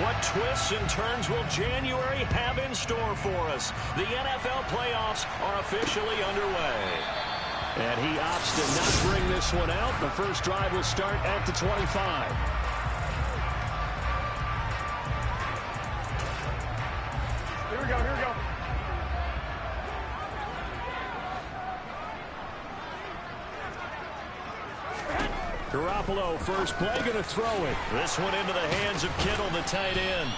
What twists and turns will January have in store for us? The NFL playoffs are officially underway. And he opts to not bring this one out. The first drive will start at the 25. Here we go, here we go. Garoppolo, first play, going to throw it. This one into the hands of Kittle, the tight end.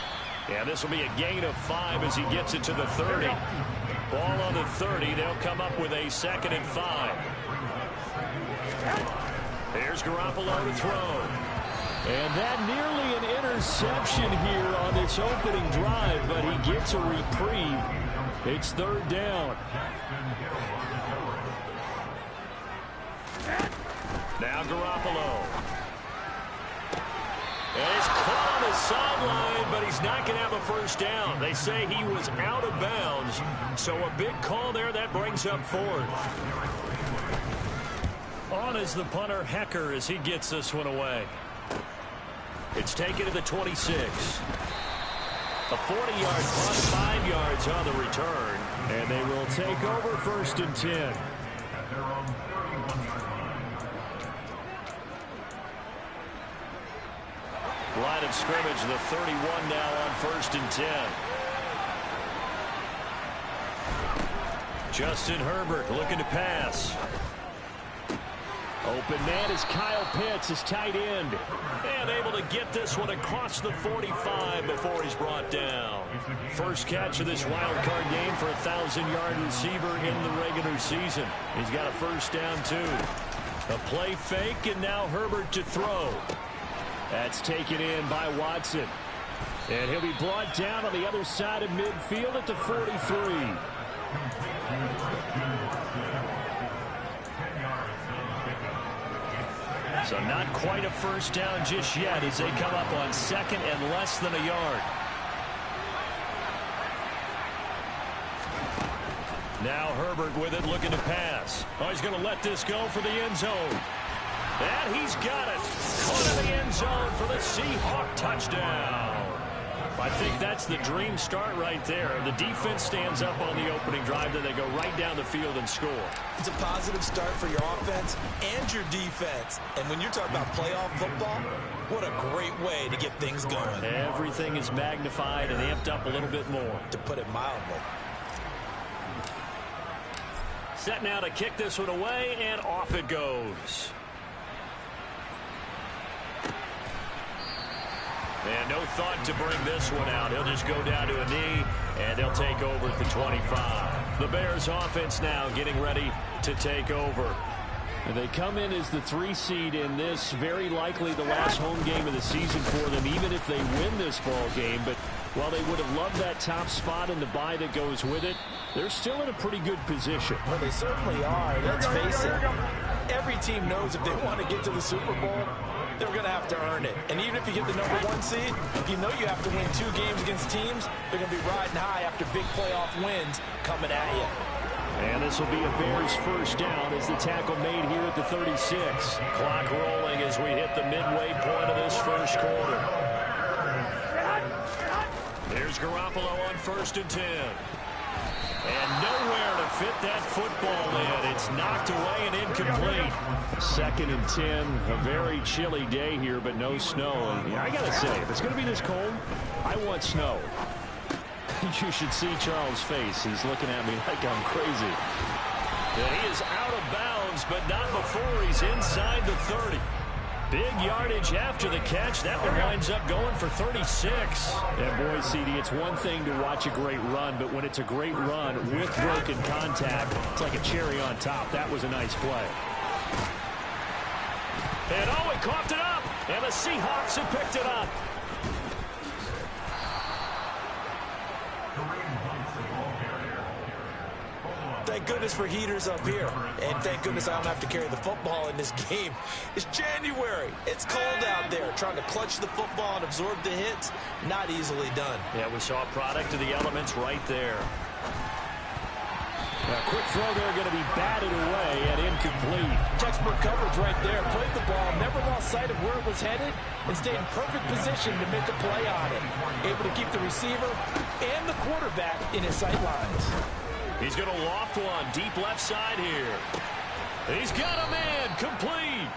Yeah, this will be a gain of 5 as he gets it to the 30. Ball on the 30. They'll come up with a 2nd and 5. Here's Garoppolo to throw. And that nearly an interception here on this opening drive, but he gets a reprieve. It's 3rd down. Now Garoppolo. And he's caught on the sideline, but he's not going to have a first down. They say he was out of bounds, so a big call there. That brings up 4th. On is the punter, Hecker, as he gets this one away. It's taken to the 26. A 40-yard punt, 5 yards on the return, and they will take over 1st and 10. Line of scrimmage, the 31 now on 1st and 10. Justin Herbert looking to pass. Open man is Kyle Pitts, his tight end. And able to get this one across the 45 before he's brought down. First catch of this wild card game for a 1,000-yard receiver in the regular season. He's got a first down, too. A play fake, and now Herbert to throw. That's taken in by Watson. And he'll be brought down on the other side of midfield at the 43. So not quite a first down just yet as they come up on 2nd and less than a yard. Now Herbert with it, looking to pass. Oh, he's going to let this go for the end zone. And he's got it. Caught in the end zone for the Seahawk touchdown. I think that's the dream start right there. The defense stands up on the opening drive, then they go right down the field and score. It's a positive start for your offense and your defense. And when you're talking about playoff football, what a great way to get things going. Everything is magnified and amped up a little bit more. To put it mildly. Set now to kick this one away, and off it goes. And no thought to bring this one out. He'll just go down to a knee, and they'll take over at the 25. The Bears offense now getting ready to take over. And they come in as the 3 seed in this, very likely the last home game of the season for them, even if they win this ball game. But while they would have loved that top spot and the bye that goes with it, they're still in a pretty good position. Well, they certainly are. Let's face it. Every team knows if they want to get to the Super Bowl, they're going to have to earn it. And even if you get the #1 seed, you know you have to win 2 games against teams. They're going to be riding high after big playoff wins coming at you. And this will be a Bears first down as the tackle made here at the 36. Clock rolling as we hit the midway point of this first quarter. There's Garoppolo on 1st and 10. And nowhere to fit that football in. It's knocked away and incomplete. 2nd and 10. A very chilly day here, but no snow. And yeah, I got to say, if it's going to be this cold, I want snow. You should see Charles' face. He's looking at me like I'm crazy. And he is out of bounds, but not before he's inside the 30. Big yardage after the catch. That one winds up going for 36. And boy, CD, it's one thing to watch a great run, but when it's a great run with broken contact, it's like a cherry on top. That was a nice play. And oh, he coughed it up. And the Seahawks have picked it up. The Thank goodness for heaters up here. And thank goodness I don't have to carry the football in this game. It's January. It's cold out there. Trying to clutch the football and absorb the hits, not easily done. Yeah, we saw a product of the elements right there. A quick throw there going to be batted away and incomplete. Textbook coverage right there. Played the ball, never lost sight of where it was headed, and stayed in perfect position to make a play on it. Able to keep the receiver and the quarterback in his sight lines. He's going to loft one deep left side here. He's got a man complete.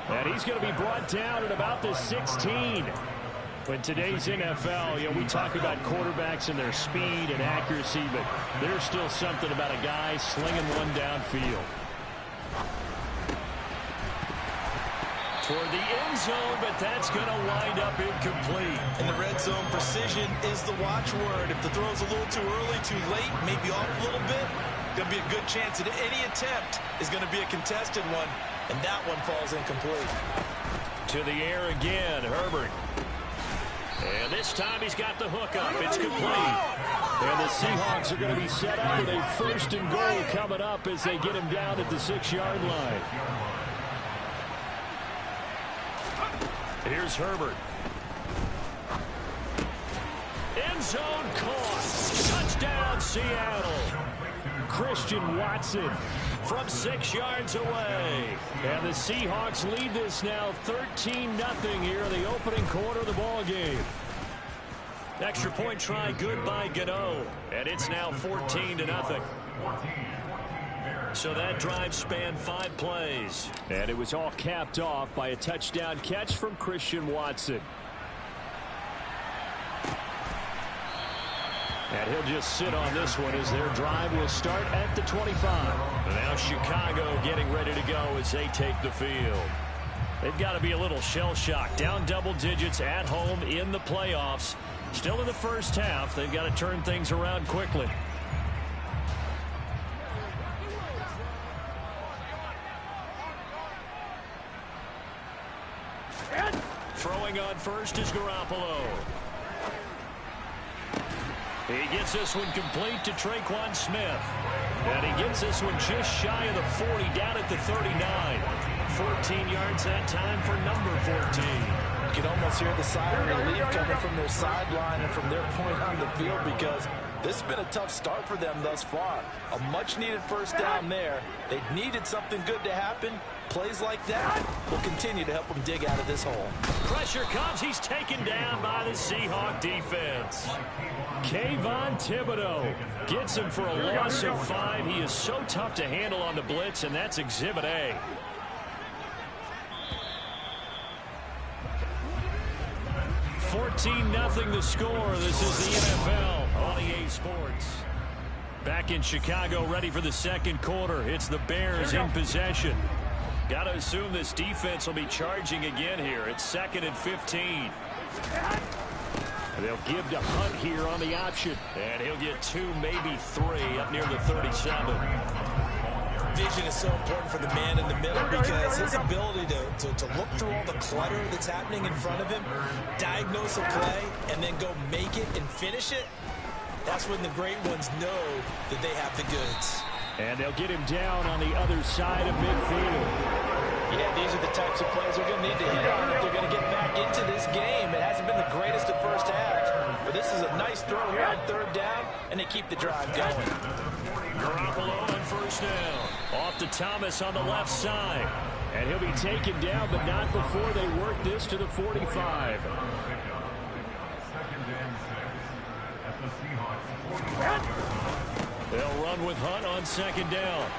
And he's going to be brought down at about the 16. In today's NFL, we talk about quarterbacks and their speed and accuracy, but there's still something about a guy slinging one downfield. Toward the end zone, but that's going to wind up incomplete. In the red zone, precision is the watchword. If the throw's a little too early, too late, maybe off a little bit, going to be a good chance that any attempt is going to be a contested one, and that one falls incomplete. To the air again, Herbert. And this time he's got the hook up. It's complete. And the Seahawks are going to be set up with a 1st and goal coming up as they get him down at the 6-yard line. Here's Herbert. End zone caught. Touchdown, Seattle. Christian Watson from 6 yards away. And the Seahawks lead this now 13-0 here in the opening quarter of the ball game. Extra point try good by Gano. And it's now 14-0. So that drive spanned 5 plays. And it was all capped off by a touchdown catch from Christian Watson. And he'll just sit on this one as their drive will start at the 25. And now Chicago getting ready to go as they take the field. They've got to be a little shell-shocked. Down double digits at home in the playoffs. Still in the first half. They've got to turn things around quickly. Throwing on first is Garoppolo. He gets this one complete to Tre'Quan Smith. And he gets this one just shy of the 40, down at the 39. 14 yards that time for number 14. You can almost hear the sigh of relief coming from their sideline and from their point on the field, because this has been a tough start for them thus far. A much-needed first down there. They needed something good to happen. Plays like that will continue to help them dig out of this hole. Pressure comes. He's taken down by the Seahawk defense. Kayvon Thibodeau gets him for a loss of 5. He is so tough to handle on the blitz, and that's Exhibit A. $14-0 the score. This is the NFL on EA Sports. Back in Chicago, ready for the second quarter. It's the Bears in possession. Got to assume this defense will be charging again here. It's 2nd and 15. They'll give to Hunt here on the option. And he'll get 2, maybe 3 up near the 37. Vision is so important for the man in the middle, because his ability to look through all the clutter that's happening in front of him, diagnose a play, and then go make it and finish it, that's when the great ones know that they have the goods. And they'll get him down on the other side of midfield. Yeah, these are the types of plays they're going to need to hit on if they're going to get back into this game. It hasn't been the greatest at first half, but this is a nice throw here on 3rd down, and they keep the drive going. Garoppolo on first down. Off to Thomas on the left side. And he'll be taken down, but not before they work this to the 45. They'll run with Hunt on 2nd down.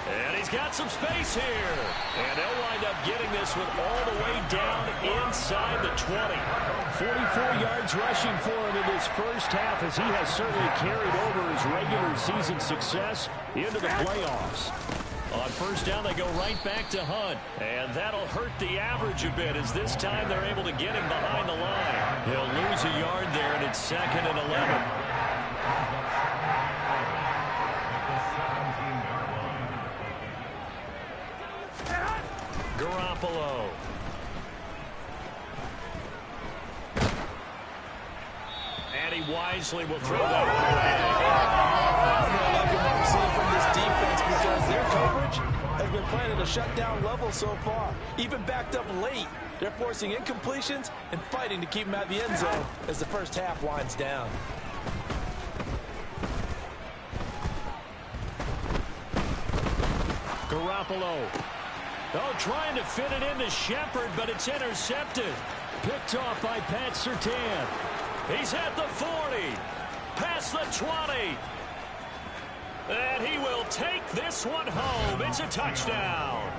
And he's got some space here. And they'll wind up getting this one all the way down inside the 20. 44 yards rushing for him in this first half, as he has certainly carried over his regular season success into the playoffs. On first down, they go right back to Hunt. And that'll hurt the average a bit, as this time they're able to get him behind the line. He'll lose a yard there, and it's 2nd and 11. Garoppolo. And he wisely will throw that one away. I'm seeing from this been playing at a shutdown level so far. Even backed up late, they're forcing incompletions and fighting to keep them out of the end zone as the first half winds down. Garoppolo. Oh, trying to fit it into Shepard, but it's intercepted. Picked off by Pat Surtain. He's at the 40. Past the 20. And he will take this one home. It's a touchdown.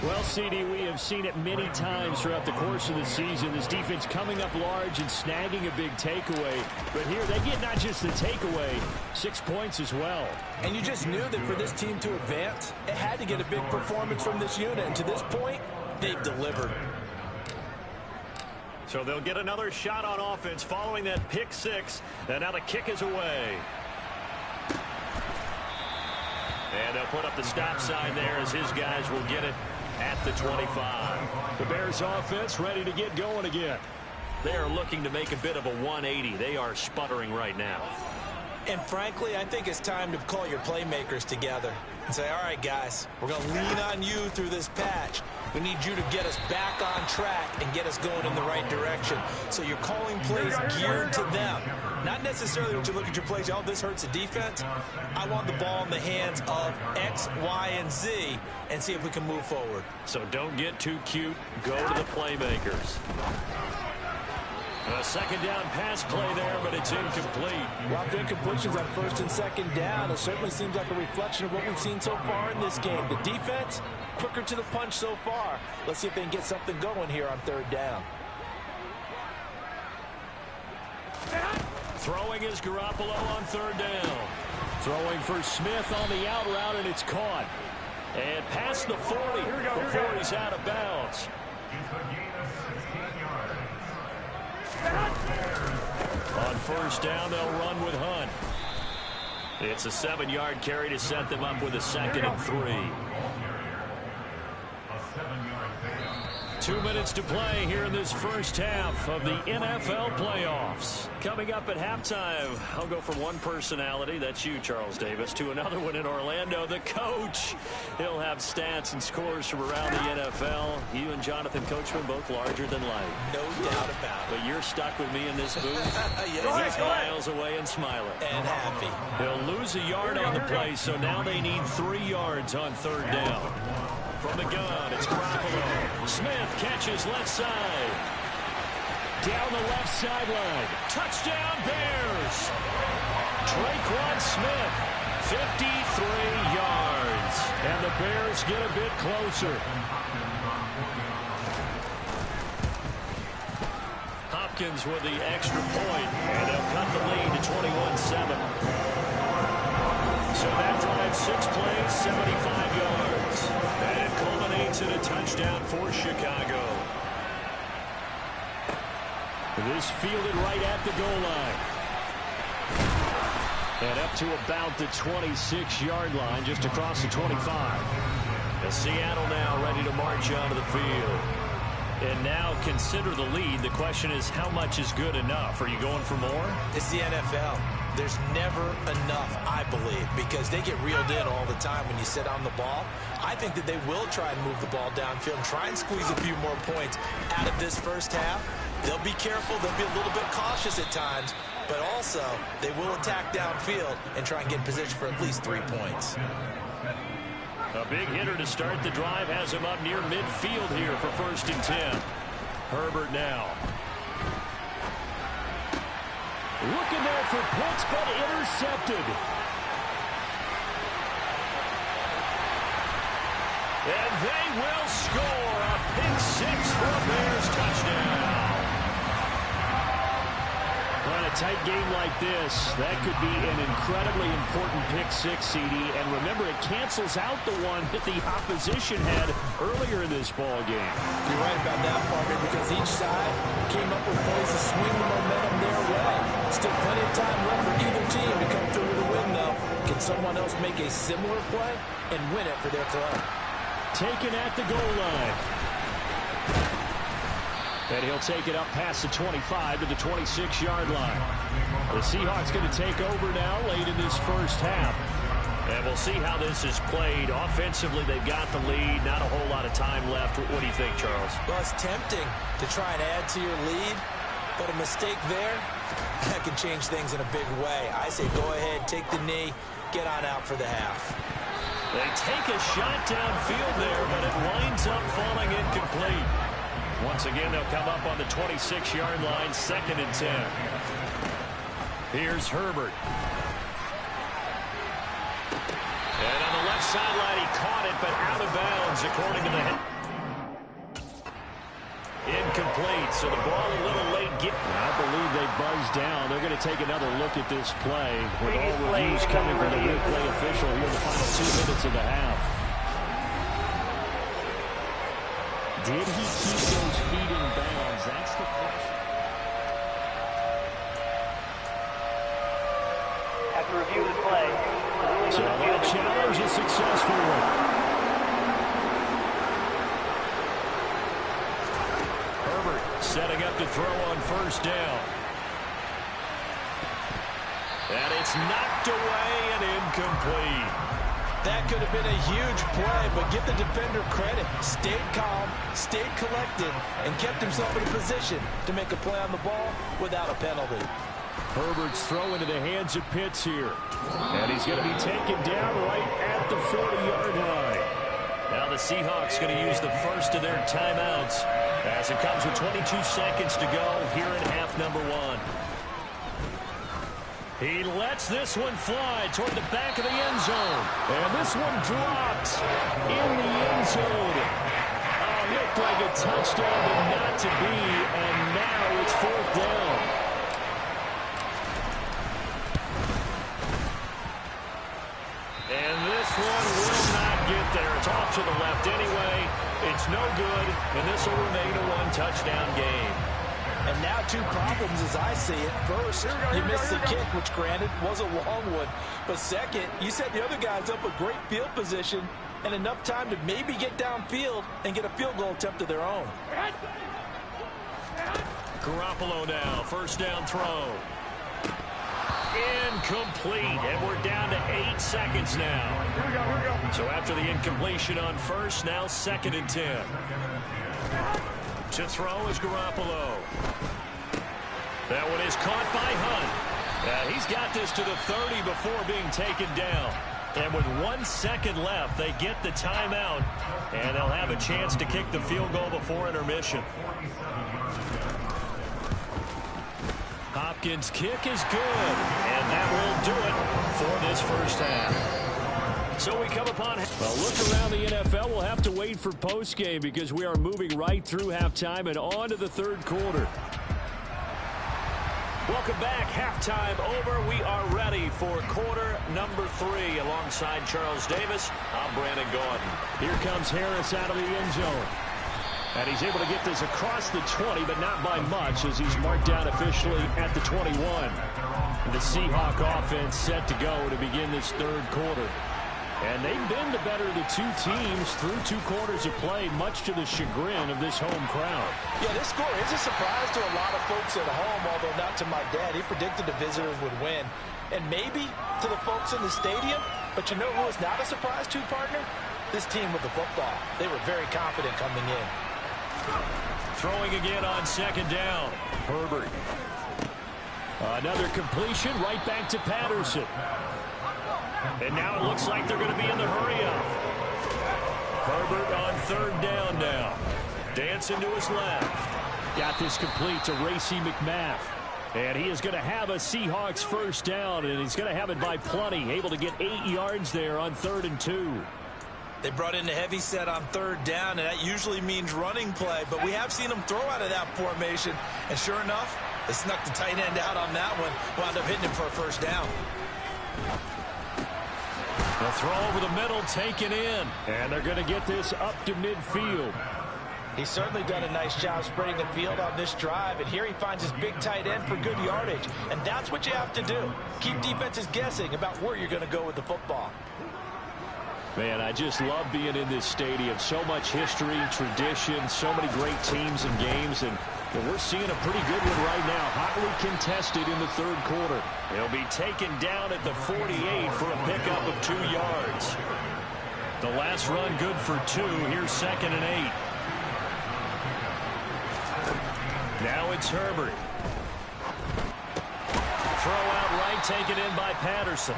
Well, CD, we have seen it many times throughout the course of the season. This defense coming up large and snagging a big takeaway. But here they get not just the takeaway, 6 points as well. And you just knew that for this team to advance, it had to get a big performance from this unit. And to this point, they've delivered. So they'll get another shot on offense following that pick six. And now the kick is away. And they'll put up the stop sign there as his guys will get it at the 25. The Bears offense ready to get going again. They are looking to make a bit of a 180. They are sputtering right now. And frankly, I think it's time to call your playmakers together and say, all right, guys, we're going to lean on you through this patch. We need you to get us back on track and get us going in the right direction. So you're calling plays geared to them. Not necessarily when you look at your plays, oh, this hurts the defense. I want the ball in the hands of X, Y, and Z and see if we can move forward. So don't get too cute. Go to the playmakers. A second down pass play there, but it's incomplete. Lots of incompletions on first and second down. It certainly seems like a reflection of what we've seen so far in this game. The defense, quicker to the punch so far. Let's see if they can get something going here on third down. Throwing is Garoppolo on third down. Throwing for Smith on the out route, and it's caught. And past the 40 before he's out of bounds. On first down, they'll run with Hunt. It's a 7-yard carry to set them up with a 2nd and 3. 2 minutes to play here in this first half of the NFL playoffs. Coming up at halftime, I'll go from one personality, that's you, Charles Davis, to another one in Orlando, the coach. He'll have stats and scores from around the NFL. You and Jonathan Coachman both larger than life. No doubt about it. But you're stuck with me in this booth. Yes, He's miles away and smiling. And happy. He'll lose a yard on the play, so now they need 3 yards on third down. From the gun, it's Garoppolo. Smith catches left side. Down the left sideline. Touchdown, Bears. Tre'Quan Smith, 53 yards. And the Bears get a bit closer. Hopkins with the extra point, and they'll cut the lead to 21-7. So that drives 6 plays, 75 yards. And it culminates in a touchdown for Chicago. This fielded right at the goal line. And up to about the 26-yard line, just across the 25. And Seattle now ready to march onto the field. And now consider the lead. The question is, how much is good enough? Are you going for more? It's the NFL. There's never enough, I believe, because they get reeled in all the time when you sit on the ball. I think that they will try and move the ball downfield and try and squeeze a few more points out of this first half. They'll be careful. They'll be a little bit cautious at times, but also they will attack downfield and try and get in position for at least 3 points. A big hitter to start the drive has him up near midfield here for 1st and 10. Herbert now. Looking there for Pitts, but intercepted. And they will score a pick six for a Bears touchdown. On a tight game like this, that could be an incredibly important pick six, CD. And remember, it cancels out the one that the opposition had earlier in this ball game. You're right about that, partner, because each side came up with ways to swing the momentum their way. Still plenty of time left for either team to come through with a win, though. Can someone else make a similar play and win it for their club? Taken at the goal line. And he'll take it up past the 25 to the 26-yard line. The Seahawks going to take over now late in this first half. And we'll see how this is played. Offensively, they've got the lead. Not a whole lot of time left. What do you think, Charles? Well, it's tempting to try and add to your lead, but a mistake there, that can change things in a big way. I say go ahead, take the knee, get on out for the half. They take a shot downfield there, but it winds up falling incomplete. Once again, they'll come up on the 26-yard line, 2nd and 10. Here's Herbert. And on the left sideline, he caught it, but out of bounds, according to the head. Incomplete, so the ball a little late. I believe they buzzed down. They're going to take another look at this play with all reviews coming from the replay official here in the final 2 minutes of the half. Did he keep those feet in bounds? That's the question. After review the play. So that challenge is successful. Herbert setting up to throw on 1st down. And it's knocked away and incomplete. That could have been a huge play, but give the defender credit. Stayed calm, stayed collected, and kept himself in a position to make a play on the ball without a penalty. Herbert's throw into the hands of Pitts here. And he's going to be taken down right at the 40-yard line. Now the Seahawks going to use the first of their timeouts as it comes with 22 seconds to go here in half number 1. He lets this one fly toward the back of the end zone. And this one drops in the end zone. Oh, looked like a touchdown, but not to be. And now it's 4th down. And this one will not get there. It's off to the left anyway. It's no good, and this will remain a 1-touchdown game. And now 2 problems as I see it. First, you missed the kick, which granted was a long one. But second, you set the other guys up with great field position and enough time to maybe get downfield and get a field goal attempt of their own. Garoppolo now, 1st down throw. Incomplete, and we're down to 8 seconds now. Here we go. So after the incompletion on 1st, now 2nd and 10. To throw is Garoppolo. That one is caught by Hunt. He's got this to the 30 before being taken down. And with 1 second left, they get the timeout, and they'll have a chance to kick the field goal before intermission. Hopkins' kick is good, and that will do it for this 1st half. So we come upon... Well, look around the NFL. We'll have to wait for postgame because we are moving right through halftime and on to the 3rd quarter. Welcome back. Halftime over. We are ready for quarter number 3 alongside Charles Davis. I'm Brandon Gaudin. Here comes Harris out of the end zone. And he's able to get this across the 20, but not by much as he's marked down officially at the 21. The Seahawk offense set to go to begin this 3rd quarter. And they've been the better of the 2 teams through 2 quarters of play, much to the chagrin of this home crowd. Yeah, this score is a surprise to a lot of folks at home, although not to my dad. He predicted the visitors would win. And maybe to the folks in the stadium, but you know who is not a surprise to, partner? This team with the football. They were very confident coming in. Throwing again on 2nd down. Herbert. Another completion right back to Patterson. And now it looks like they're going to be in the hurry-up. Herbert on 3rd down now. Dancing to his left. Got this complete to Racey McMath. And he is going to have a Seahawks 1st down, and he's going to have it by plenty. Able to get 8 yards there on 3rd and 2. They brought in a heavy set on 3rd down, and that usually means running play. But we have seen them throw out of that formation. And sure enough, they snuck the tight end out on that one. Wound up hitting him for a 1st down. The throw over the middle, taken in. And they're going to get this up to midfield. He's certainly done a nice job spreading the field on this drive. And here he finds his big tight end for good yardage. And that's what you have to do. Keep defenses guessing about where you're going to go with the football. Man, I just love being in this stadium. So much history, tradition, so many great teams and games, and we're seeing a pretty good one right now. Hotly contested in the third quarter. He'll be taken down at the 48 for a pickup of 2 yards. The last run good for 2. Here's 2nd and 8. Now it's Herbert. Throw out right, taken in by Patterson.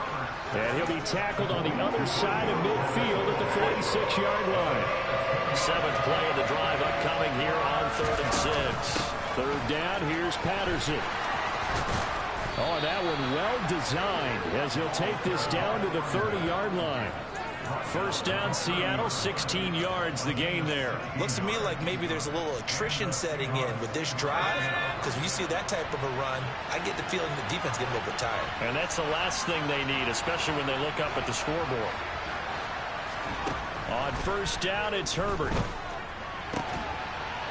And he'll be tackled on the other side of midfield at the 46-yard line. 7th play of the drive upcoming here on 3rd and 6. 3rd down, here's Patterson. Oh, and that one well designed as he'll take this down to the 30-yard line. 1st down, Seattle, 16 yards the gain there. Looks to me like maybe there's a little attrition setting in with this drive, because when you see that type of a run, I get the feeling the defense getting a little bit tired. And that's the last thing they need, especially when they look up at the scoreboard. On 1st down, it's Herbert.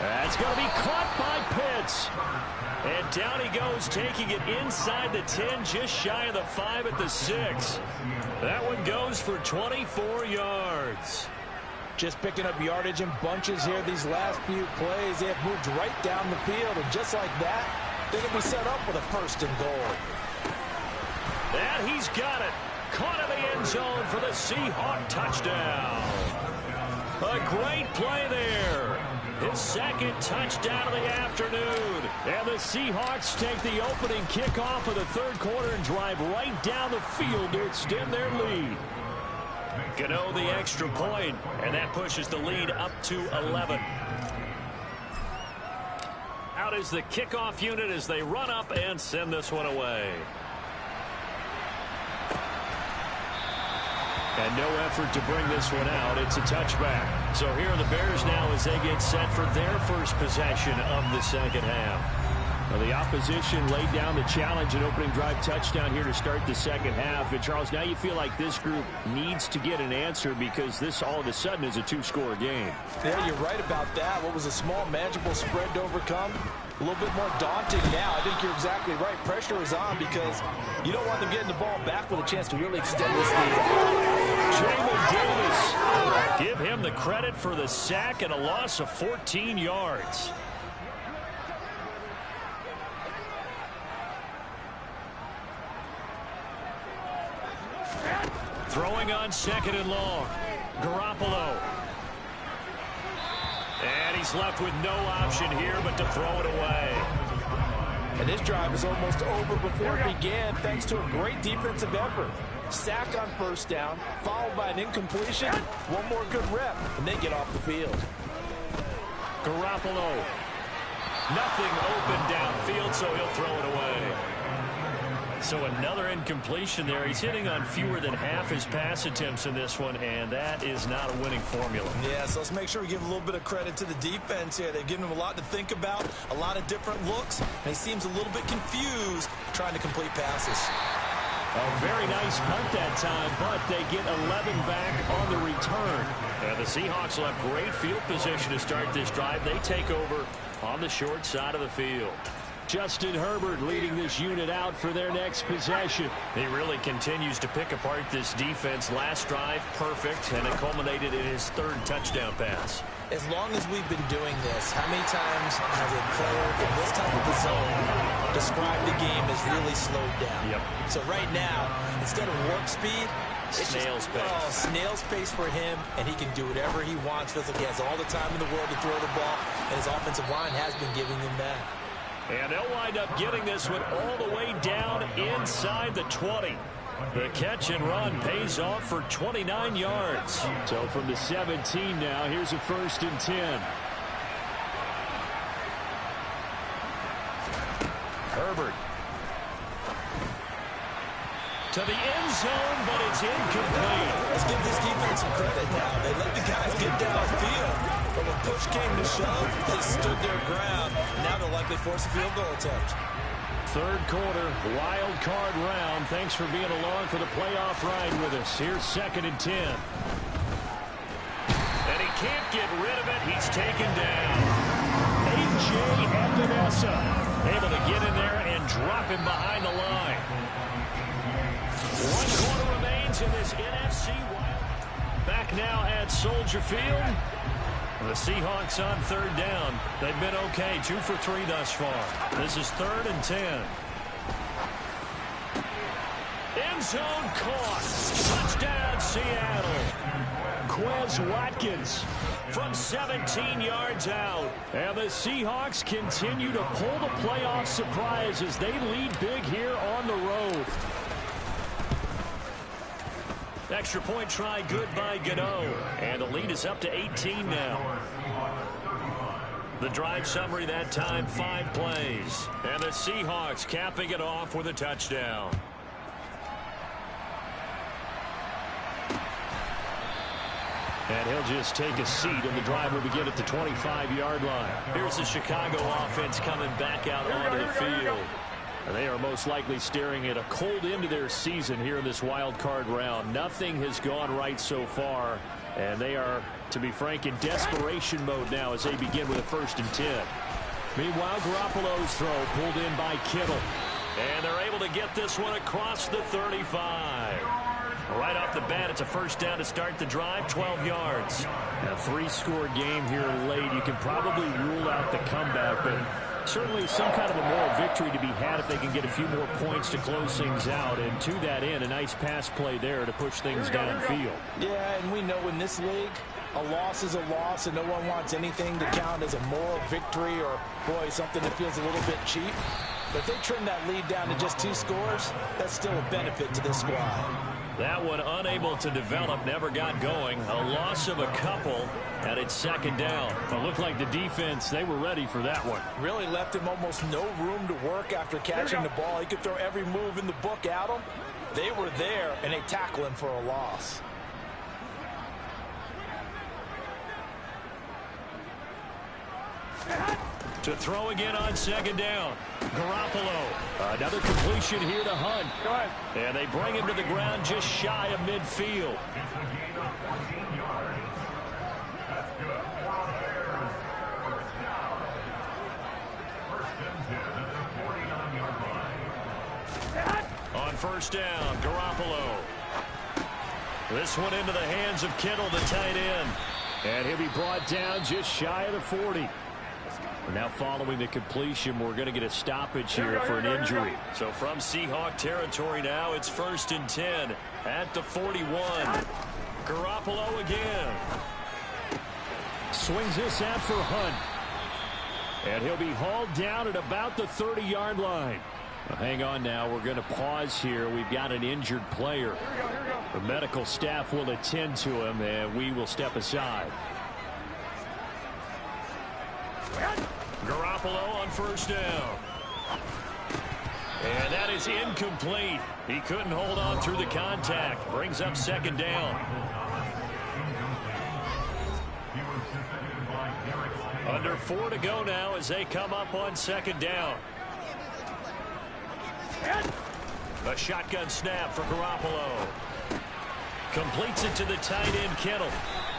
That's going to be caught by Pitts. And down he goes, taking it inside the 10, just shy of the 5 at the 6. That one goes for 24 yards. Just picking up yardage in bunches here these last few plays. They have moved right down the field, and just like that, they're going to be set up with a 1st and goal. And he's got it. Caught in the end zone for the Seahawk touchdown. A great play there. His 2nd touchdown of the afternoon. And the Seahawks take the opening kickoff of the 3rd quarter and drive right down the field to extend their lead. Gano the extra point, and that pushes the lead up to 11. Out is the kickoff unit as they run up and send this one away. And no effort to bring this one out. It's a touchback. So here are the Bears now as they get set for their first possession of the 2nd half. Well, the opposition laid down the challenge and opening drive touchdown here to start the 2nd half. And, Charles, now you feel like this group needs to get an answer because this all of a sudden is a 2-score game. Yeah, you're right about that. What was a small, manageable spread to overcome? A little bit more daunting now. I think you're exactly right. Pressure is on because you don't want them getting the ball back with a chance to really extend this lead. Jamin Davis, give him the credit for the sack and a loss of 14 yards. Throwing on 2nd and long. Garoppolo. And he's left with no option here but to throw it away. And this drive is almost over before it began thanks to a great defensive effort. Sack on 1st down, followed by an incompletion. One more good rep, and they get off the field. Garoppolo. Nothing open downfield, so he'll throw it away. So another incompletion there. He's hitting on fewer than half his pass attempts in this one, and that is not a winning formula. Yeah, so let's make sure we give a little bit of credit to the defense here. They've given him a lot to think about, a lot of different looks, and he seems a little bit confused trying to complete passes. A very nice punt that time, but they get 11 back on the return. And the Seahawks will have great field position to start this drive. They take over on the short side of the field. Justin Herbert leading this unit out for their next possession. He really continues to pick apart this defense. Last drive, perfect, and it culminated in his 3rd touchdown pass. As long as we've been doing this, how many times has a player in this type of a zone described the game as really slowed down? Yep. So right now, instead of warp speed, it's snail's pace. Oh, snail's pace for him, and he can do whatever he wants. Feels like he has all the time in the world to throw the ball, and his offensive line has been giving him that. And they'll wind up getting this one all the way down inside the 20. The catch and run pays off for 29 yards. So from the 17 now, here's a 1st and 10. Herbert. To the end zone, but it's incomplete. Let's give this defense some credit now. They let the guys get downfield. But when push came to shove, they stood their ground. Now they'll likely force a field goal attempt. 3rd quarter, wild card round. Thanks for being along for the playoff ride with us. Here's 2nd and 10. And he can't get rid of it. He's taken down. A.J. Epinesa able to get in there and drop him behind the line. 1 quarter remains in this NFC Wild. Back now at Soldier Field. The Seahawks on third down. They've been okay, 2 for 3 thus far. This is 3rd and 10. End zone caught. Touchdown, Seattle. Quez Watkins from 17 yards out. And the Seahawks continue to pull the playoff surprise as they lead big here on the road. Extra point try good by Gano. And the lead is up to 18 now. The drive summary that time, 5 plays. And the Seahawks capping it off with a touchdown. And he'll just take a seat, and the drive will begin at the 25-yard line. Here's the Chicago offense coming back out onto the field. And they are most likely staring at a cold end to their season here in this wild card round. Nothing has gone right so far, and they are, to be frank, in desperation mode now as they begin with a 1st and 10. Meanwhile, Garoppolo's throw pulled in by Kittle. And they're able to get this one across the 35. Right off the bat, it's a 1st down to start the drive, 12 yards. A 3-score game here late. You can probably rule out the comeback, but certainly some kind of a moral victory to be had if they can get a few more points to close things out. And to that end, a nice pass play there to push things downfield. Yeah, and we know in this league, a loss is a loss, and no one wants anything to count as a moral victory or, boy, something that feels a little bit cheap. But if they trim that lead down to just 2 scores, that's still a benefit to this squad. That one unable to develop, never got going. A loss of a couple, and it's 2nd down. It looked like the defense, they were ready for that one. Really left him almost no room to work after catching the ball. He could throw every move in the book at him. They were there, and they tackle him for a loss. To throw again on 2nd down. Garoppolo. Another completion here to Hunt. Go ahead. And they bring him to the ground just shy of midfield. On 1st down, Garoppolo. This one into the hands of Kittle, the tight end. And he'll be brought down just shy of the 40. Now following the completion, we're going to get a stoppage here for an injury. So from Seahawk territory now, it's 1st and 10 at the 41. Garoppolo again. Swings this out for Hunt. And he'll be hauled down at about the 30-yard line. Well, hang on now. We're going to pause here. We've got an injured player. The medical staff will attend to him, and we will step aside. Garoppolo on 1st down. And that is incomplete. He couldn't hold on through the contact. Brings up 2nd down. Under 4 to go now as they come up on 2nd down. A shotgun snap for Garoppolo. Completes it to the tight end, Kittle.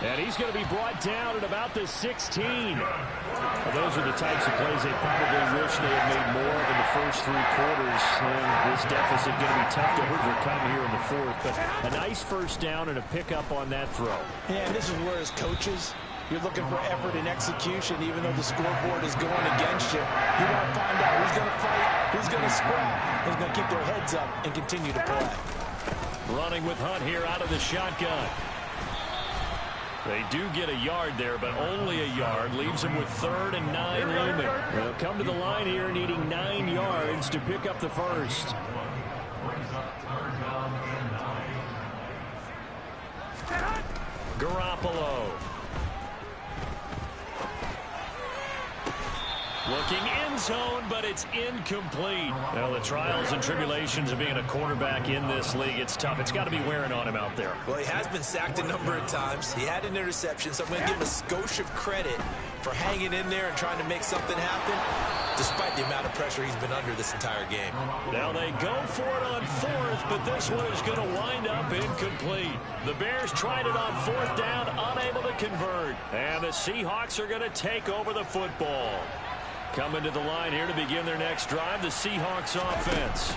And he's going to be brought down at about the 16. Well, those are the types of plays they probably wish they had made more of in the first 3 quarters. And this deficit going to be tough to overcome here in the 4th. But a nice 1st down and a pickup on that throw. Yeah, and this is where as coaches, you're looking for effort and execution, even though the scoreboard is going against you. You want to find out who's going to fight, who's going to scrap, who's going to keep their heads up and continue to play. Running with Hunt here out of the shotgun. They do get a yard there, but only a yard. Leaves them with 3rd and 9 looming. They'll come to the line here needing 9 yards to pick up the 1st. Garoppolo. Looking end zone, but it's incomplete. Well, the trials and tribulations of being a quarterback in this league, it's tough. It's got to be wearing on him out there. Well, he has been sacked a number of times. He had an interception, so I'm going to give him a skosh of credit for hanging in there and trying to make something happen, despite the amount of pressure he's been under this entire game. Now they go for it on 4th, but this one is going to wind up incomplete. The Bears tried it on 4th down, unable to convert. And the Seahawks are going to take over the football. Coming to the line here to begin their next drive, the Seahawks offense.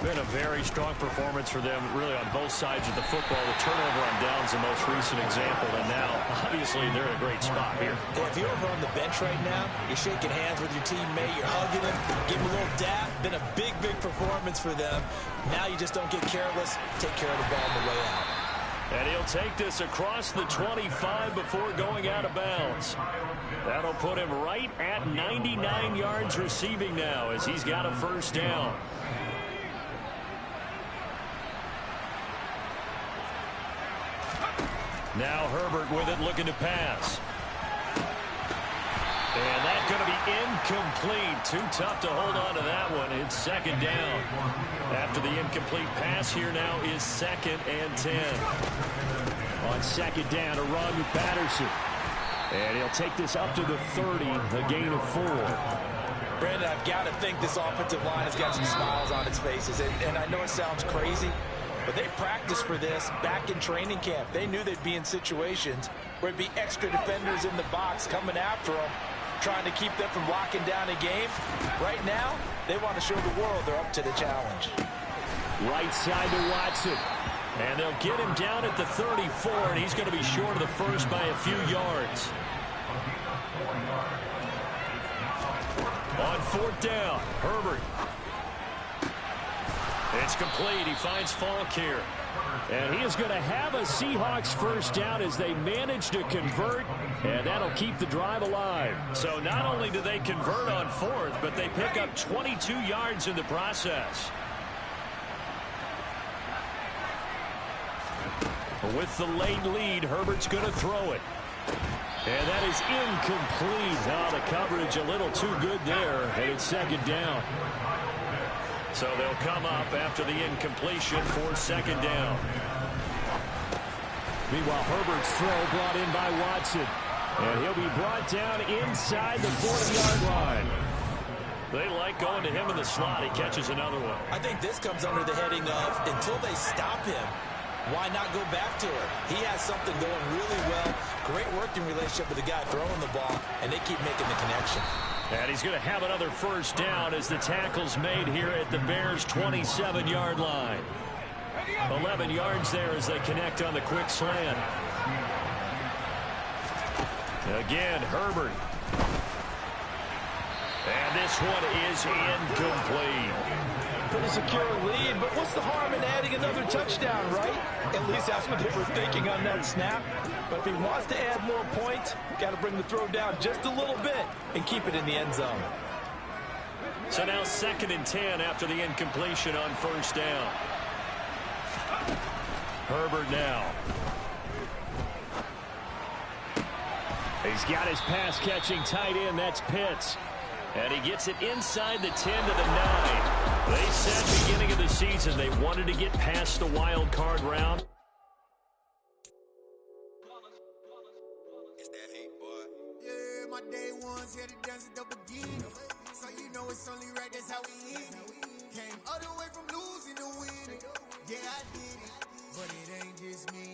Been a very strong performance for them, really, on both sides of the football. The turnover on downs, the most recent example, and now, obviously, they're in a great spot here. If you're over on the bench right now, you're shaking hands with your teammate, you're hugging him, give him a little dap. Been a big, big performance for them. Now you just don't get careless. Take care of the ball on the way out. And he'll take this across the 25 before going out of bounds. That'll put him right at 99 yards receiving now as he's got a first down. Now Herbert with it, looking to pass. And that's going to be incomplete. Too tough to hold on to that one. It's second down. After the incomplete pass, here now is 2nd and 10. On second down, a run with Patterson. And he'll take this up to the 30, a gain of 4. Brandon, I've got to think this offensive line has got some smiles on its faces. And I know it sounds crazy, but they practiced for this back in training camp. They knew they'd be in situations where it'd be extra defenders in the box coming after them, trying to keep them from locking down a game. Right now, they want to show the world they're up to the challenge. Right side to Watson. And they'll get him down at the 34, and he's going to be short of the first by a few yards. On 4th down, Herbert. It's complete. He finds Falk here. And he is going to have a Seahawks first down as they manage to convert, and that'll keep the drive alive. So not only do they convert on 4th, but they pick up 22 yards in the process. With the late lead, Herbert's going to throw it. And that is incomplete. Oh, the coverage a little too good there, and it's second down. So they'll come up after the incompletion for second down. Meanwhile, Herbert's throw brought in by Watson. And he'll be brought down inside the 40-yard line. They like going to him in the slot. He catches another one. I think this comes under the heading of, until they stop him, why not go back to it? He has something going really well. Great working relationship with the guy throwing the ball, and they keep making the connection. And he's going to have another first down as the tackle's made here at the Bears' 27-yard line. 11 yards there as they connect on the quick slant. Again, Herbert. And this one is incomplete. Pretty secure lead, but what's the harm in adding another touchdown, right? At least that's what they were thinking on that snap. But if he wants to add more points, got to bring the throw down just a little bit and keep it in the end zone. So now 2nd and 10 after the incompletion on first down. Herbert now. He's got his pass-catching tight end. That's Pitts. And he gets it inside the 10 to the 9. They said beginning of the season they wanted to get past the wild card round. It's that hate, boy. Yeah, my day ones here to dance at the beginning. So you know it's only right, that's how we eat. Came all the way from losing to winning. Yeah, I did it, but it ain't just me.